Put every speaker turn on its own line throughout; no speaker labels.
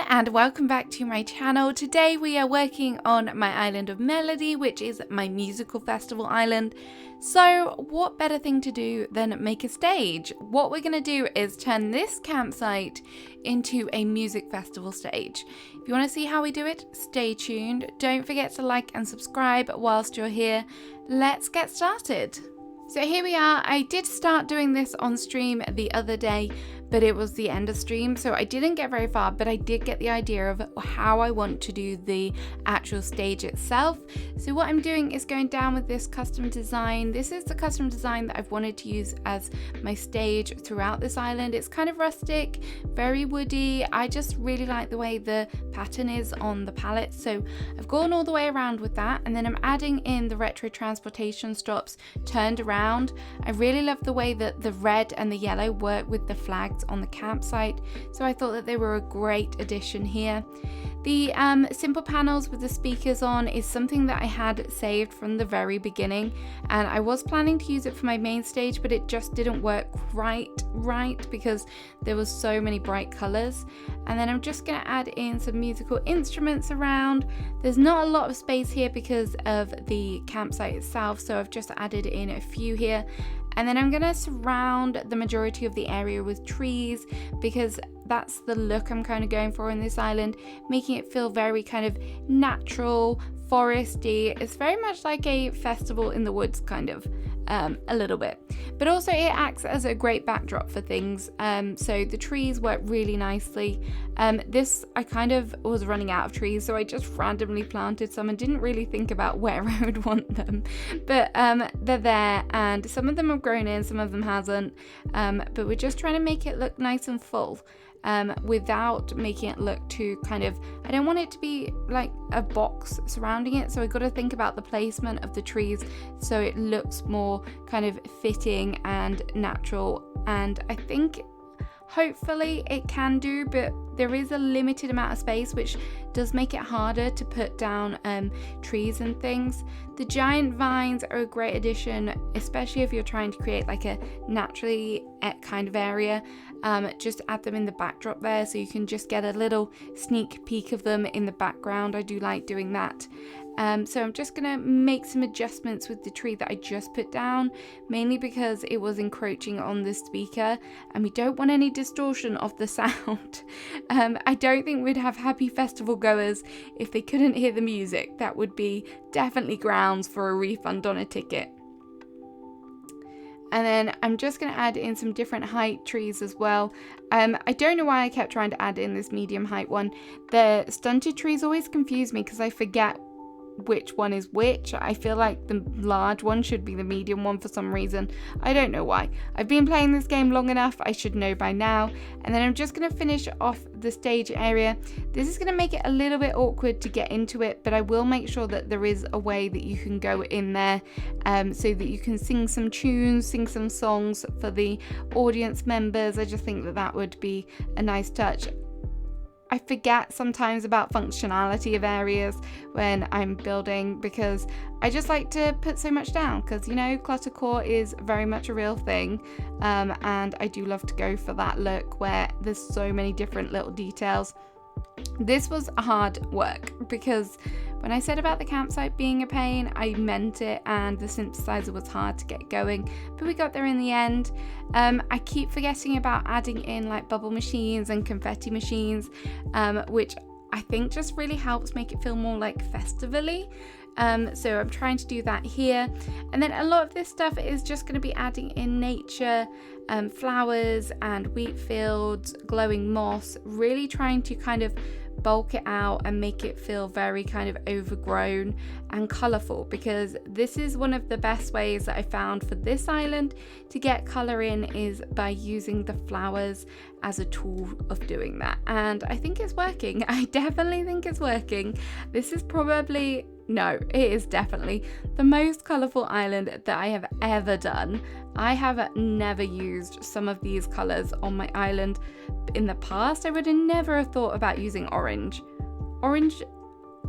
and welcome back to my channel. Today we are working on my island of Melody, which is my musical festival island. So what better thing to do than make a stage? What we're going to do is turn this campsite into a music festival stage. If you want to see how we do it, stay tuned. Don't forget to like and subscribe whilst you're here. Let's get started. So here we are. I did start doing this on stream the other day, but it was the end of stream, so I didn't get very far, but I did get the idea of how I want to do the actual stage itself. So what I'm doing is going down with this custom design. This is the custom design that I've wanted to use as my stage throughout this island. It's kind of rustic, very woody. I just really like the way the pattern is on the palette, so I've gone all the way around with that, and then I'm adding in the retro transportation stops turned around. I really love the way that the red and the yellow work with the flags on the campsite, so I thought that they were a great addition here. The simple panels with the speakers on is something that I had saved from the very beginning, and I was planning to use it for my main stage, but it just didn't work quite right because there was so many bright colors. And then I'm just going to add in some musical instruments around. There's not a lot of space here because of the campsite itself, so I've just added in a few here. And then I'm going to surround the majority of the area with trees because that's the look I'm kind of going for in this island, making it feel very kind of natural, foresty. It's very much like a festival in the woods kind of, a little bit. But also it acts as a great backdrop for things. So the trees work really nicely. This, I kind of was running out of trees, so I just randomly planted some and didn't really think about where I would want them. But they're there, and some of them have grown in, some of them hasn't. But we're just trying to make it look nice and full. Without making it look too kind of, I don't want it to be like a box surrounding it, so I've got to think about the placement of the trees so it looks more kind of fitting and natural, and I think hopefully it can do, but there is a limited amount of space, which does make it harder to put down trees and things. The giant vines are a great addition, especially if you're trying to create like a naturally kind of area. Just add them in the backdrop there so you can just get a little sneak peek of them in the background. I do like doing that. So I'm just going to make some adjustments with the tree that I just put down, mainly because it was encroaching on the speaker and we don't want any distortion of the sound. I don't think we'd have happy festival goers if they couldn't hear the music. That would be definitely grounds for a refund on a ticket. And then I'm just going to add in some different height trees as well. I don't know why I kept trying to add in this medium height one. The stunted trees always confuse me because I forget which one is which. I feel like the large one should be the medium one for some reason. I don't know why. I've been playing this game long enough, I should know by now. And then I'm just going to finish off the stage area. This is going to make it a little bit awkward to get into it, but I will make sure that there is a way that you can go in there so that you can sing some tunes, sing some songs for the audience members. I just think that that would be a nice touch. I forget sometimes about functionality of areas when I'm building because I just like to put so much down because, you know, cluttercore is very much a real thing, and I do love to go for that look where there's so many different little details. This was hard work because when I said about the campsite being a pain, I meant it, and the synthesizer was hard to get going, but we got there in the end. I keep forgetting about adding in like bubble machines and confetti machines, which I think just really helps make it feel more like festival-y. So I'm trying to do that here. And then a lot of this stuff is just going to be adding in nature, flowers and wheat fields, glowing moss, really trying to kind of bulk it out and make it feel very kind of overgrown and colourful, because this is one of the best ways that I found for this island to get colour in is by using the flowers as a tool of doing that, and I think it's working. I definitely think it's working. This is probably, no, it is definitely the most colourful island that I have ever done. I have never used some of these colours on my island in the past. I would have never thought about using orange. Orange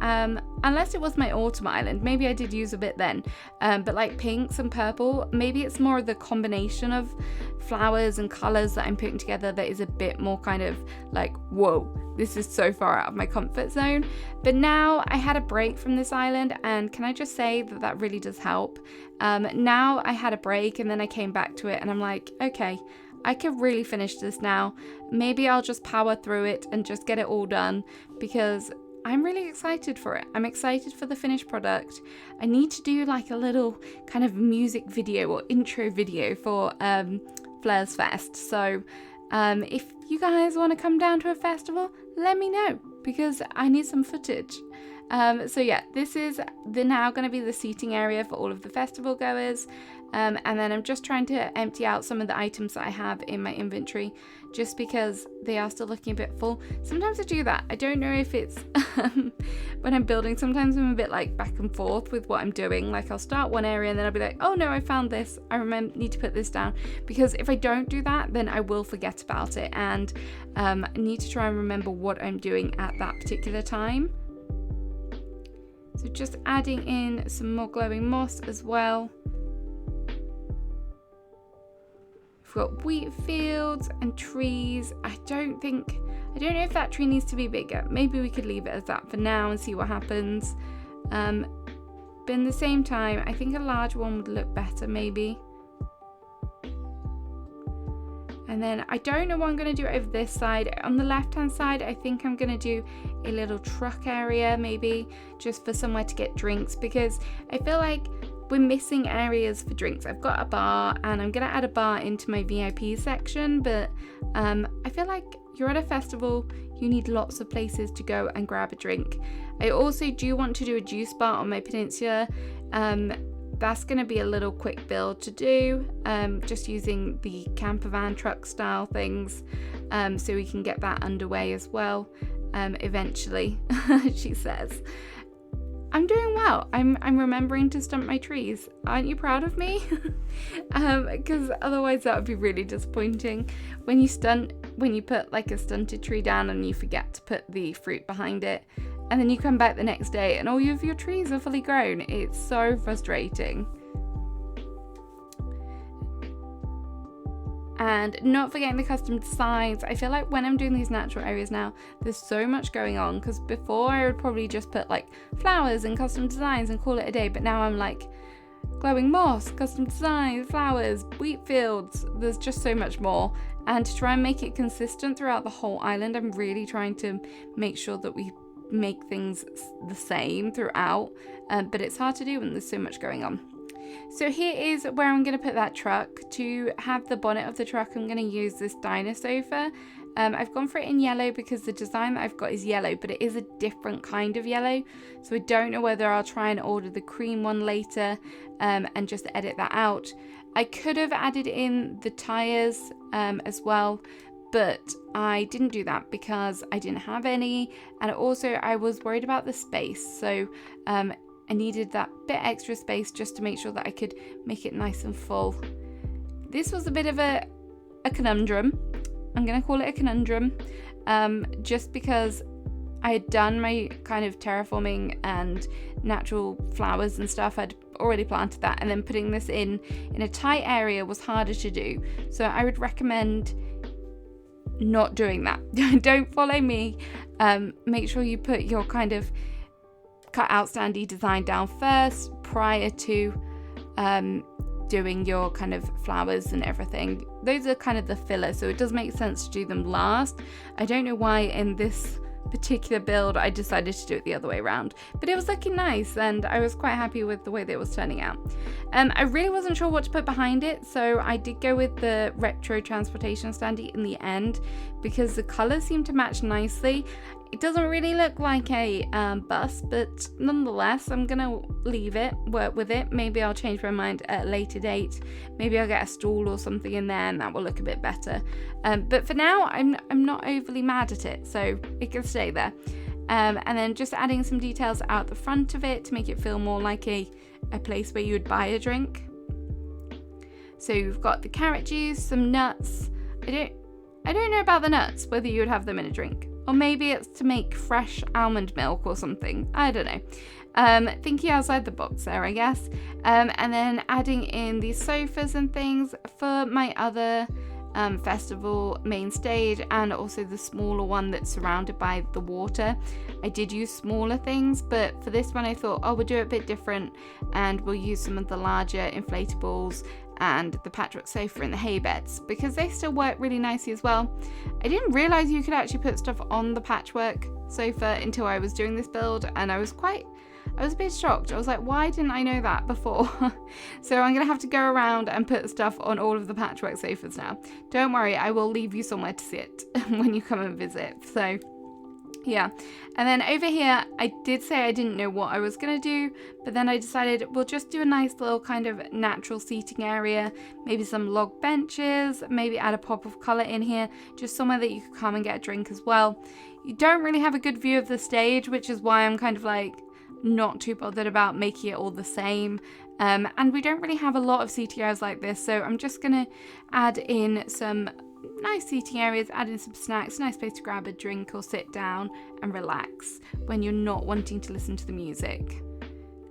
unless it was my autumn island, maybe I did use a bit then, but like pinks and purple, maybe it's more of the combination of flowers and colors that I'm putting together that is a bit more kind of like, whoa, this is so far out of my comfort zone. But now I had a break from this island, and can I just say that that really does help. Now I had a break and then I came back to it and I'm like, okay, I could really finish this now. Maybe I'll just power through it and just get it all done, because I'm really excited for it. I'm excited for the finished product. I need to do like a little kind of music video or intro video for Fleurs Fest. So if you guys want to come down to a festival, let me know, because I need some footage. So yeah, this is now going to be the seating area for all of the festival goers. And then I'm just trying to empty out some of the items that I have in my inventory, just because they are still looking a bit full. Sometimes I do that. I don't know if it's when I'm building, sometimes I'm a bit like back and forth with what I'm doing. Like I'll start one area and then I'll be like, oh no, I found this. I need to put this down. Because if I don't do that, then I will forget about it. And I need to try and remember what I'm doing at that particular time. So just adding in some more glowing moss as well. We've got wheat fields and trees. I don't know if that tree needs to be bigger. Maybe we could leave it as that for now and see what happens. But in the same time, I think a large one would look better maybe. And then I don't know what I'm going to do over this side. On the left hand side, I think I'm going to do a little truck area maybe, just for somewhere to get drinks, because I feel like we're missing areas for drinks. I've got a bar and I'm going to add a bar into my VIP section, but I feel like you're at a festival, you need lots of places to go and grab a drink. I also do want to do a juice bar on my peninsula. That's going to be a little quick build to do, just using the camper van truck style things, so we can get that underway as well eventually. She says, I'm doing well. I'm remembering to stump my trees. Aren't you proud of me? Because otherwise that would be really disappointing. When you put like a stunted tree down and you forget to put the fruit behind it, and then you come back the next day and all of your trees are fully grown. It's so frustrating. And not forgetting the custom designs. I feel like when I'm doing these natural areas now, there's so much going on, because before I would probably just put like flowers and custom designs and call it a day, but now I'm like glowing moss, custom designs, flowers, wheat fields. There's just so much more. And to try and make it consistent throughout the whole island, I'm really trying to make sure that we make things the same throughout, but it's hard to do when there's so much going on. So here is where I'm going to put that truck. To have the bonnet of the truck, I'm going to use this diner sofa. I've gone for it in yellow because the design that I've got is yellow, but it is a different kind of yellow, so I don't know whether I'll try and order the cream one later and just edit that out. I could have added in the tires as well, but I didn't do that because I didn't have any, and also I was worried about the space, so I needed that bit extra space just to make sure that I could make it nice and full. This was a bit of a conundrum. I'm going to call it a conundrum, just because I had done my kind of terraforming and natural flowers and stuff. I'd already planted that, and then putting this in a tight area was harder to do. So I would recommend not doing that. Don't follow me. Make sure you put your kind of cut out standee design down first prior to doing your kind of flowers and everything. Those are kind of the filler, so it does make sense to do them last. I don't know why in this particular build I decided to do it the other way around, but it was looking nice and I was quite happy with the way that it was turning out. I really wasn't sure what to put behind it, so I did go with the retro transportation standee in the end because the colours seem to match nicely. It doesn't really look like a bus, but nonetheless I'm gonna leave it, work with it. Maybe I'll change my mind at a later date. Maybe I'll get a stool or something in there and that will look a bit better, but for now I'm not overly mad at it, so it can stay there. And then just adding some details out the front of it to make it feel more like a place where you would buy a drink. So you've got the carrot juice, some nuts. I don't know about the nuts, whether you would have them in a drink. Or maybe it's to make fresh almond milk or something. I don't know. Thinking outside the box there, I guess. And then adding in these sofas and things for my other festival main stage, and also the smaller one that's surrounded by the water. I did use smaller things, but for this one I thought, oh, we'll do it a bit different and we'll use some of the larger inflatables and the patchwork sofa and the hay beds, because they still work really nicely as well. I didn't realize you could actually put stuff on the patchwork sofa until I was doing this build, and I was a bit shocked. I was like, why didn't I know that before? So I'm gonna have to go around and put stuff on all of the patchwork sofas now. Don't worry, I will leave you somewhere to sit when you come and visit. So yeah, and then over here I did say I didn't know what I was gonna do, but then I decided we'll just do a nice little kind of natural seating area, maybe some log benches, maybe add a pop of color in here, just somewhere that you could come and get a drink as well. You don't really have a good view of the stage, which is why I'm kind of like not too bothered about making it all the same, and we don't really have a lot of seating areas like this, so I'm just gonna add in some nice seating areas, add in some snacks, nice place to grab a drink or sit down and relax when you're not wanting to listen to the music.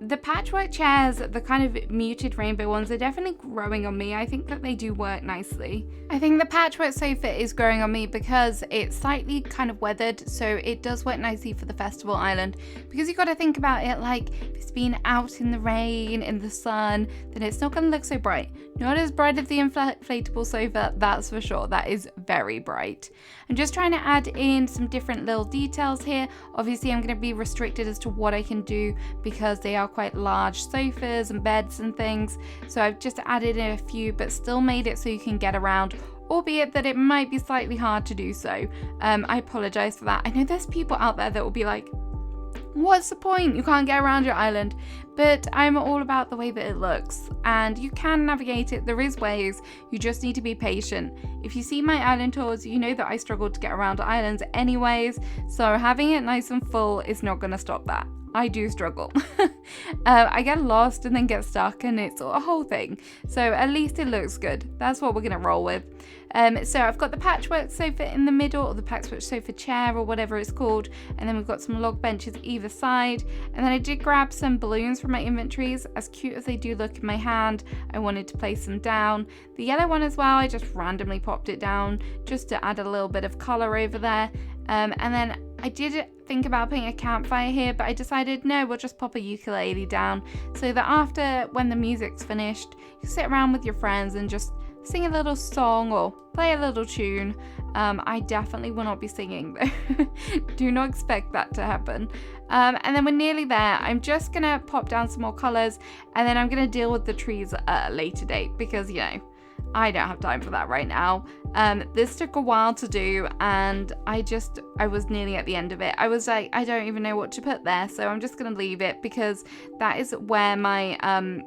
The patchwork chairs, the kind of muted rainbow ones, are definitely growing on me. I think that they do work nicely. I think the patchwork sofa is growing on me because it's slightly kind of weathered, so it does work nicely for the festival island, because you've got to think about it like if it's been out in the rain, in the sun, then it's not going to look so bright. Not as bright as the inflatable sofa, that's for sure. That is very bright. I'm just trying to add in some different little details here. Obviously I'm going to be restricted as to what I can do because they are quite large sofas and beds and things, so I've just added in a few but still made it so you can get around, albeit that it might be slightly hard to do so. I apologize for that. I know there's people out there that will be like, what's the point? You can't get around your island. But I'm all about the way that it looks, and you can navigate it. There is ways, you just need to be patient. If you see my island tours, you know that I struggle to get around islands anyways, so having it nice and full is not going to stop that. I do struggle. I get lost and then get stuck, and it's a whole thing. So at least it looks good. That's what we're gonna roll with. So I've got the patchwork sofa in the middle, or the patchwork sofa chair, or whatever it's called, and then we've got some log benches either side. And then I did grab some balloons from my inventories. As cute as they do look in my hand, I wanted to place them down. The yellow one as well, I just randomly popped it down just to add a little bit of color over there. And then I did think about putting a campfire here, but I decided no, we'll just pop a ukulele down so that after, when the music's finished, you sit around with your friends and just sing a little song or play a little tune. I definitely will not be singing though. Do not expect that to happen. And then we're nearly there. I'm just gonna pop down some more colors, and then I'm gonna deal with the trees at a later date, because you know, I don't have time for that right now. This took a while to do, and I was nearly at the end of it. I was like, I don't even know what to put there, so I'm just gonna leave it, because that is where my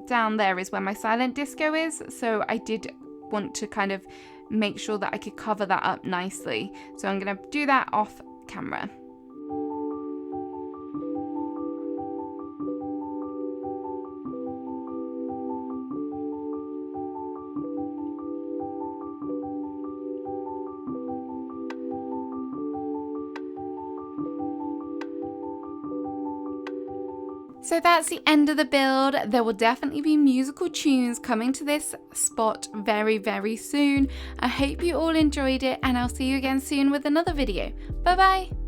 down there is where my silent disco is. So I did want to kind of make sure that I could cover that up nicely, so I'm gonna do that off camera. So that's the end of the build. There will definitely be musical tunes coming to this spot very, very soon. I hope you all enjoyed it, and I'll see you again soon with another video. Bye bye!